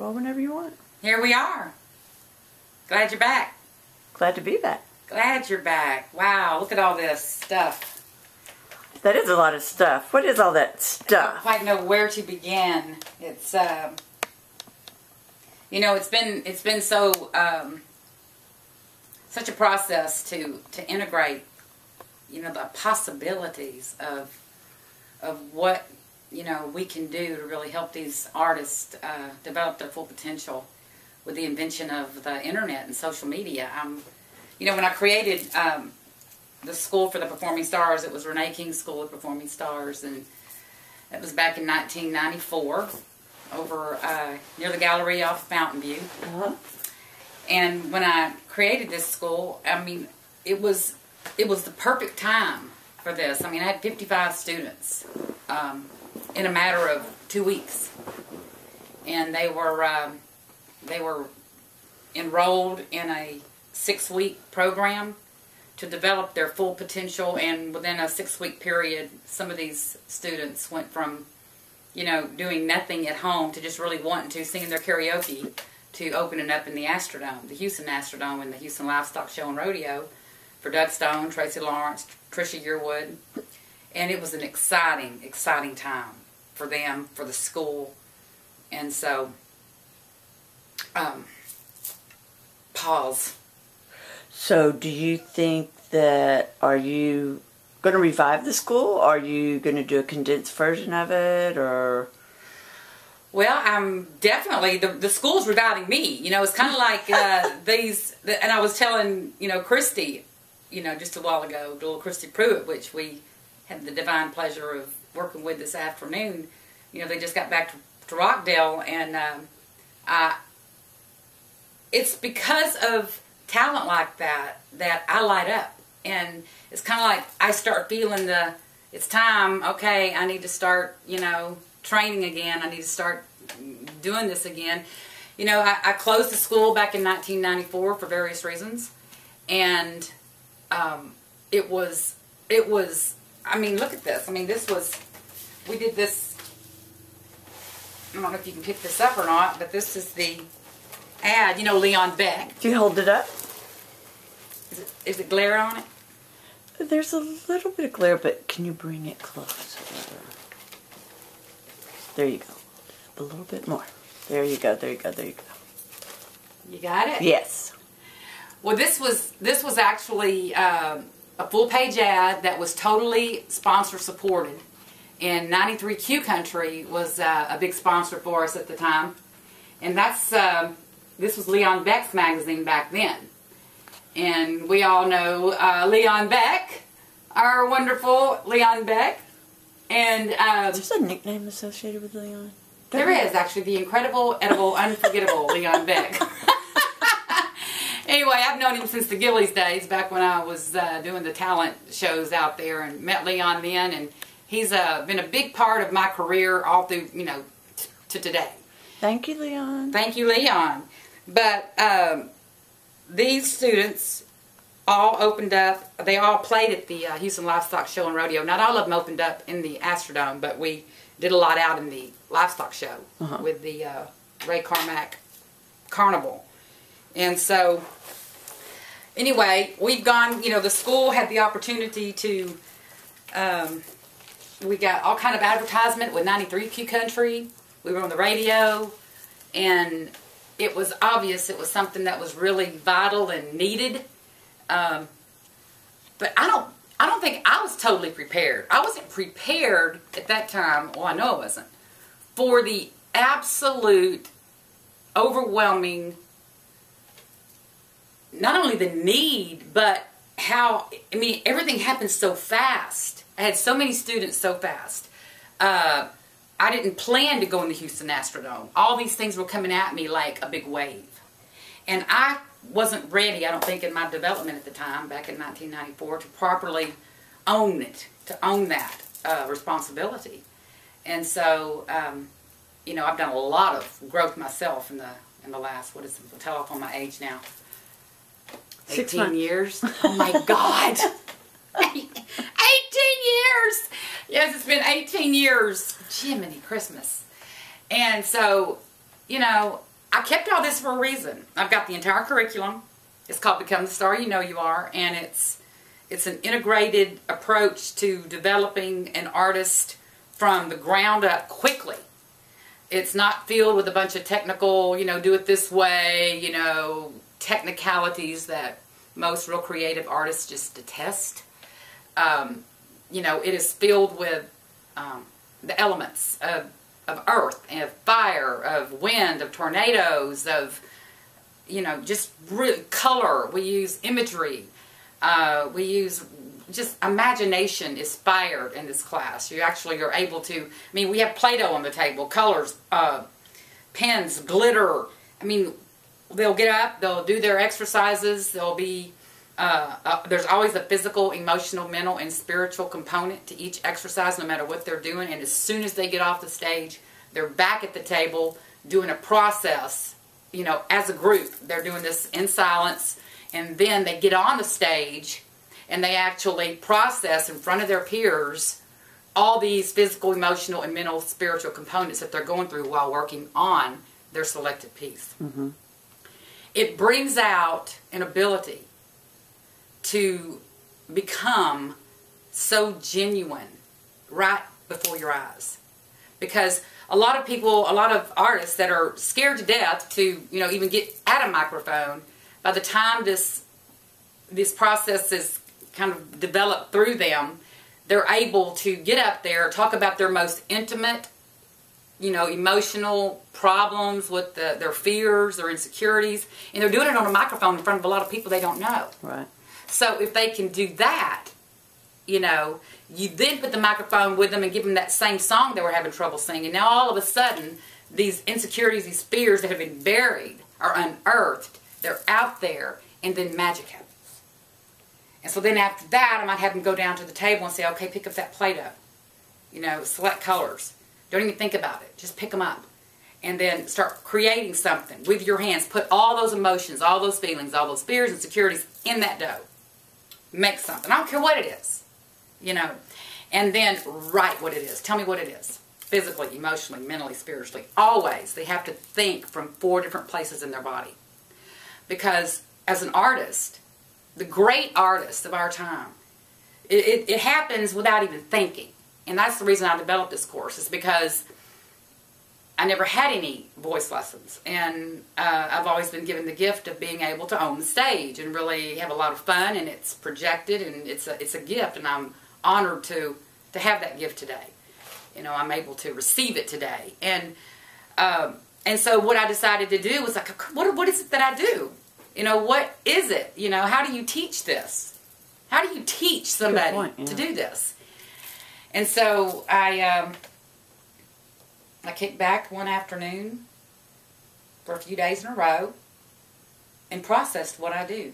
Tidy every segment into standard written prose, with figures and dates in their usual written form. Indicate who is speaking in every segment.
Speaker 1: Well, whenever you want.
Speaker 2: Here we are. Glad you're back.
Speaker 1: Glad to be back.
Speaker 2: Glad you're back. Wow, look at all this stuff.
Speaker 1: That is a lot of stuff. What is all that
Speaker 2: I don't
Speaker 1: stuff?
Speaker 2: quite know where to begin. It's you know, it's been so such a process to integrate, you know, the possibilities of what, you know, we can do to really help these artists develop their full potential with the invention of the internet and social media. You know, when I created the School for the Performing Stars, it was Renee King's School of Performing Stars, and it was back in 1994 over near the gallery off Fountain View.
Speaker 1: Uh-huh.
Speaker 2: And when I created this school, I mean, it was the perfect time for this. I mean, I had 55 students in a matter of 2 weeks, and they were enrolled in a 6-week program to develop their full potential. And within a 6-week period, some of these students went from, you know, doing nothing at home to just really wanting to, singing their karaoke, to opening up in the Astrodome, the Houston Astrodome, and the Houston Livestock Show and Rodeo for Doug Stone, Tracy Lawrence, Trisha Yearwood. And it was an exciting, exciting time for them, for the school. And so, pause.
Speaker 1: So, do you think that, are you going to revive the school? Are you going to do a condensed version of it, or?
Speaker 2: Well, I'm definitely, the school's reviving me. You know, it's kind of like and I was telling, you know, Christy, you know, just a while ago, little Christy Pruitt, which we had the divine pleasure of working with this afternoon. You know, they just got back to Rockdale, and it's because of talent like that I light up. And it's kind of like I start feeling it's time, okay, I need to start, you know, training again. I need to start doing this again. You know, I closed the school back in 1994 for various reasons. And it was, I mean, look at this. I mean, we did this, I don't know if you can pick this up or not, but this is the ad, you know, Leon Beck.
Speaker 1: Do you hold it up?
Speaker 2: Is it glare on it?
Speaker 1: There's a little bit of glare, but can you bring it closer? There you go. A little bit more. There you go, there you go, there you go.
Speaker 2: You got it?
Speaker 1: Yes.
Speaker 2: Well, this was actually a full-page ad that was totally sponsor-supported. And 93Q Country was a big sponsor for us at the time. And this was Leon Beck's magazine back then. And we all know Leon Beck, our wonderful Leon Beck. And
Speaker 1: there's a nickname associated with Leon.
Speaker 2: There is, actually, the incredible, edible, unforgettable Leon Beck. Anyway, I've known him since the Gillies days, back when I was doing the talent shows out there, and met Leon then, and he's been a big part of my career all through, you know, to today.
Speaker 1: Thank you, Leon.
Speaker 2: Thank you, Leon. But these students all opened up, they all played at the Houston Livestock Show and Rodeo. Not all of them opened up in the Astrodome, but we did a lot out in the livestock show with the Ray Carmack Carnival. And so, anyway, we've gone, you know, the school had the opportunity to, we got all kind of advertisement with 93Q Country. We were on the radio, and it was obvious it was something that was really vital and needed. But I don't think I was totally prepared. I wasn't prepared at that time, well, I know I wasn't, for the absolute overwhelming, not only the need, but how, I mean, everything happened so fast. I had so many students so fast. I didn't plan to go in the Houston Astrodome. All these things were coming at me like a big wave. And I wasn't ready, I don't think, in my development at the time, back in 1994, to properly own it, to own that responsibility. And so, you know, I've done a lot of growth myself in the last, what is it, tell off on my age now, 18 years. Oh my God. 18 years. Yes, it's been 18 years. Jiminy Christmas. And so, you know, I kept all this for a reason. I've got the entire curriculum. It's called Become the Star You Know You Are, and it's an integrated approach to developing an artist from the ground up quickly. It's not filled with a bunch of technical, do it this way, technicalities that most real creative artists just detest. It is filled with the elements of earth, and of fire, of wind, of tornadoes, of, just really color. We use imagery. We use just imagination is fired in this class. You actually are able to, we have Play-Doh on the table, colors, pens, glitter. They'll get up, they'll do their exercises, there'll be, there's always a physical, emotional, mental, and spiritual component to each exercise, no matter what they're doing. And as soon as they get off the stage, they're back at the table doing a process, as a group. They're doing this in silence, and then they get on the stage and they actually process in front of their peers all these physical, emotional, and mental, spiritual components that they're going through while working on their selected piece. Mm-hmm. It brings out an ability to become so genuine right before your eyes. Because a lot of people, a lot of artists that are scared to death to, even get at a microphone, by the time this process is kind of developed through them, they're able to get up there, talk about their most intimate, emotional problems with their fears, their insecurities, and they're doing it on a microphone in front of a lot of people they don't know.
Speaker 1: Right.
Speaker 2: So if they can do that, you then put the microphone with them and give them that same song they were having trouble singing. Now all of a sudden, these insecurities, these fears that have been buried are unearthed. They're out there, and then magic happens. And so then after that, I might have them go down to the table and say, okay, pick up that Play-Doh. Select colors. Don't even think about it. Just pick them up. And then start creating something with your hands. Put all those emotions, all those feelings, all those fears and insecurities in that dough. Make something. I don't care what it is. And then write what it is. Tell me what it is. Physically, emotionally, mentally, spiritually. Always. They have to think from 4 different places in their body. Because as an artist, the great artists of our time, it happens without even thinking. And that's the reason I developed this course, is because I never had any voice lessons. And I've always been given the gift of being able to own the stage and really have a lot of fun, and it's projected, and it's a gift, and I'm honored to have that gift today. I'm able to receive it today. And so what I decided to do was what is it that I do? What is it? How do you teach this? How do you teach somebody to do this? And so I kicked back one afternoon for a few days in a row and processed what I do.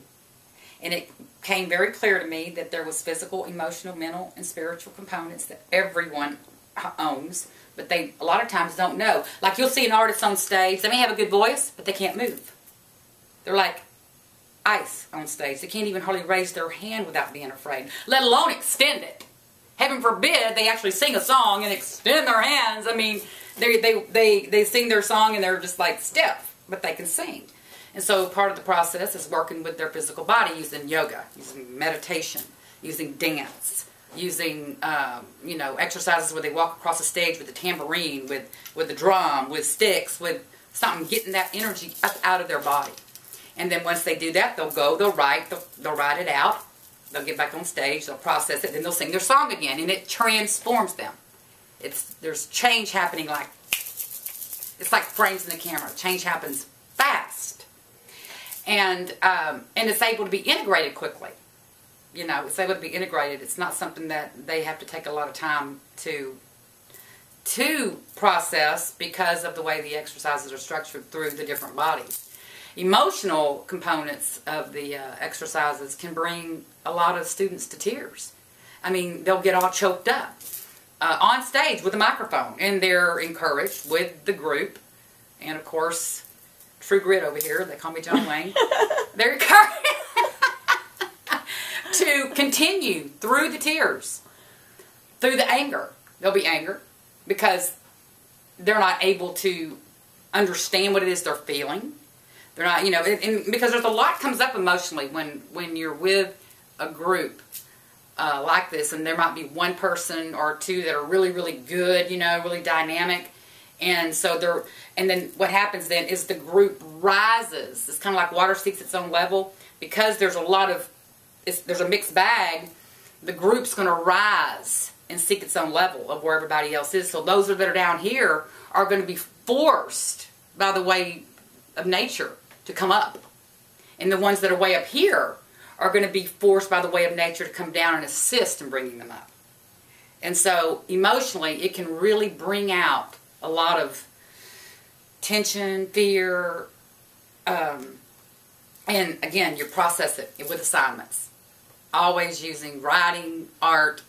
Speaker 2: And it came very clear to me that there was physical, emotional, mental, and spiritual components that everyone owns, but they a lot of times don't know. Like, you'll see an artist on stage, they may have a good voice, but they can't move. They're like ice on stage. They can't even hardly raise their hand without being afraid, let alone extend it. Heaven forbid they actually sing a song and extend their hands. They sing their song and they're just like stiff, but they can sing. And so part of the process is working with their physical body, using yoga, using meditation, using dance, using exercises where they walk across the stage with a tambourine, with a drum, with sticks, with something, getting that energy up out of their body. And then once they do that, they'll write it out, they'll get back on stage, they'll process it, then they'll sing their song again, and it transforms them. There's change happening, it's like frames in the camera. Change happens fast. And it's able to be integrated quickly. It's able to be integrated. It's not something that they have to take a lot of time to process because of the way the exercises are structured through the different bodies. Emotional components of the exercises can bring a lot of students to tears. They'll get all choked up on stage with a microphone, and they're encouraged with the group, and of course, True Grit over here, they call me John Wayne, they're encouraged to continue through the tears, through the anger. There'll be anger because they're not able to understand what it is they're feeling. They're not, you know, because there's a lot comes up emotionally when you're with a group like this, and there might be one person or two that are really, really good, you know, really dynamic, and so and then what happens then is the group rises. It's kind of like water seeks its own level, because there's a lot of, there's a mixed bag. The group's going to rise and seek its own level of where everybody else is. So those that are down here are going to be forced by the way of nature to come up. And the ones that are way up here are going to be forced by the way of nature to come down and assist in bringing them up. And so emotionally, it can really bring out a lot of tension, fear, and again, you process it with assignments. Always using writing, art,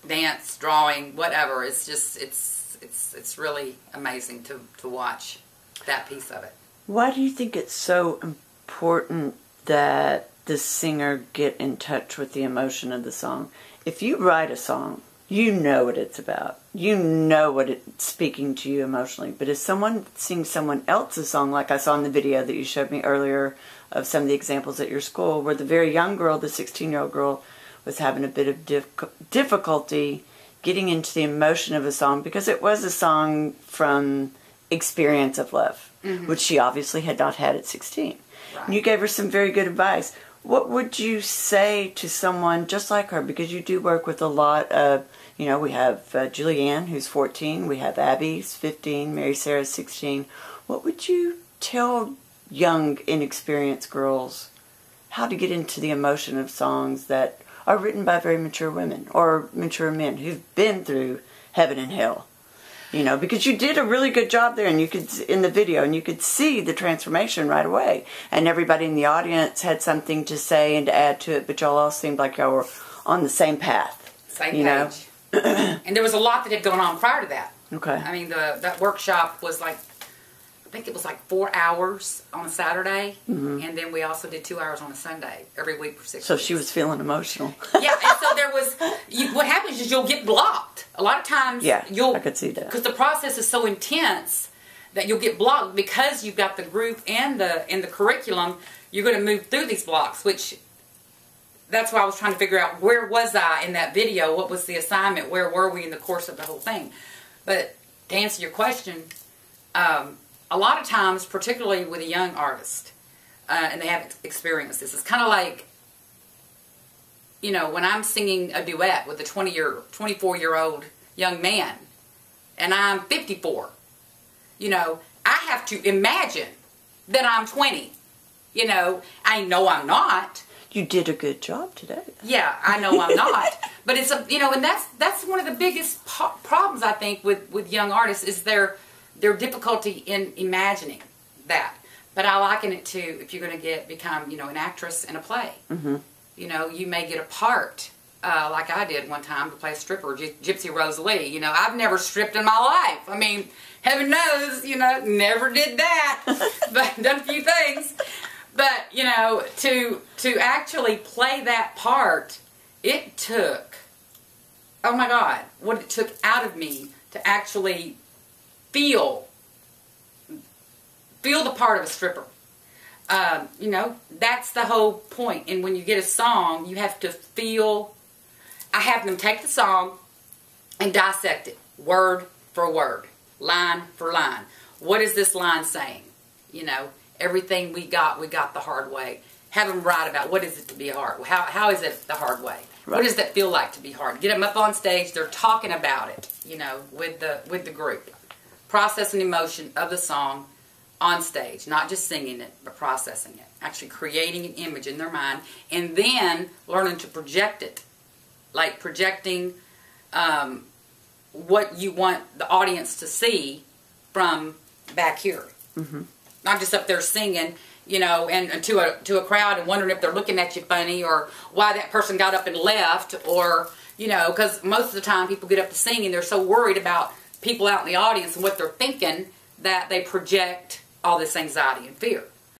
Speaker 2: dance, drawing, whatever. It's just, it's really amazing to watch that piece of it.
Speaker 1: Why do you think it's so important that the singer get in touch with the emotion of the song? If you write a song, you know what it's about. You know what it's speaking to you emotionally. But if someone sings someone else's song, like I saw in the video that you showed me earlier of some of the examples at your school, where the very young girl, the 16-year-old girl, was having a bit of difficulty getting into the emotion of a song, because it was a song from experience of love, which she obviously had not had at 16.
Speaker 2: Right.
Speaker 1: And you gave her some very good advice. What would you say to someone just like her? Because you do work with a lot of, you know, we have Julianne, who's 14. We have Abby, who's 15. Mary Sarah's 16. What would you tell young, inexperienced girls how to get into the emotion of songs that are written by very mature women or mature men who've been through heaven and hell? You know, because you did a really good job there, and you could, in the video, and you could see the transformation right away. And everybody in the audience had something to say and to add to it, but y'all all seemed like y'all were on the same path.
Speaker 2: Same page. And there was a lot that had gone on prior to that.
Speaker 1: Okay.
Speaker 2: I mean, that workshop was like, I think it was like 4 hours on a Saturday, and then we also did 2 hours on a Sunday every week for 6 weeks.
Speaker 1: So she was feeling emotional.
Speaker 2: Yeah, and so there was, what happens is you'll get blocked. A lot of times,
Speaker 1: I could see that.
Speaker 2: Because the process is so intense that you'll get blocked because you've got the group and the curriculum. You're going to move through these blocks, which that's why I was trying to figure out where was I in that video, what was the assignment, where were we in the course of the whole thing. But to answer your question, a lot of times, particularly with a young artist, and they haven't experienced this, it's kind of like, you know, when I'm singing a duet with a 24-year-old young man, and I'm 54, you know, I have to imagine that I'm 20. You know, I know I'm not.
Speaker 1: You did a good job today.
Speaker 2: Yeah, I know I'm not. But it's a, you know, and that's one of the biggest problems, I think, with young artists is their difficulty in imagining that. But I liken it to if you're going to become, you know, an actress in a play. You know, you may get a part, like I did one time to play a stripper, Gypsy Rose Lee. You know, I've never stripped in my life. I mean, heaven knows, you know, never did that, but done a few things. But, you know, to actually play that part, it took, oh my God, what it took out of me to actually feel the part of a stripper. You know, that's the whole point. And when you get a song, you have to feel. I have them take the song and dissect it, word for word, line for line. What is this line saying? You know, everything we got the hard way. Have them write about what is it to be hard. How is it the hard way? Right. What does that feel like to be hard? Get them up on stage. They're talking about it. You know, with the group, processing emotion of the song on stage, not just singing it, but processing it, actually creating an image in their mind, and then learning to project it, like projecting what you want the audience to see from back here. Not just up there singing, you know, and to a crowd and wondering if they're looking at you funny or why that person got up and left, or, you know, because most of the time people get up to sing and they're so worried about people out in the audience and what they're thinking that they project all this anxiety and fear.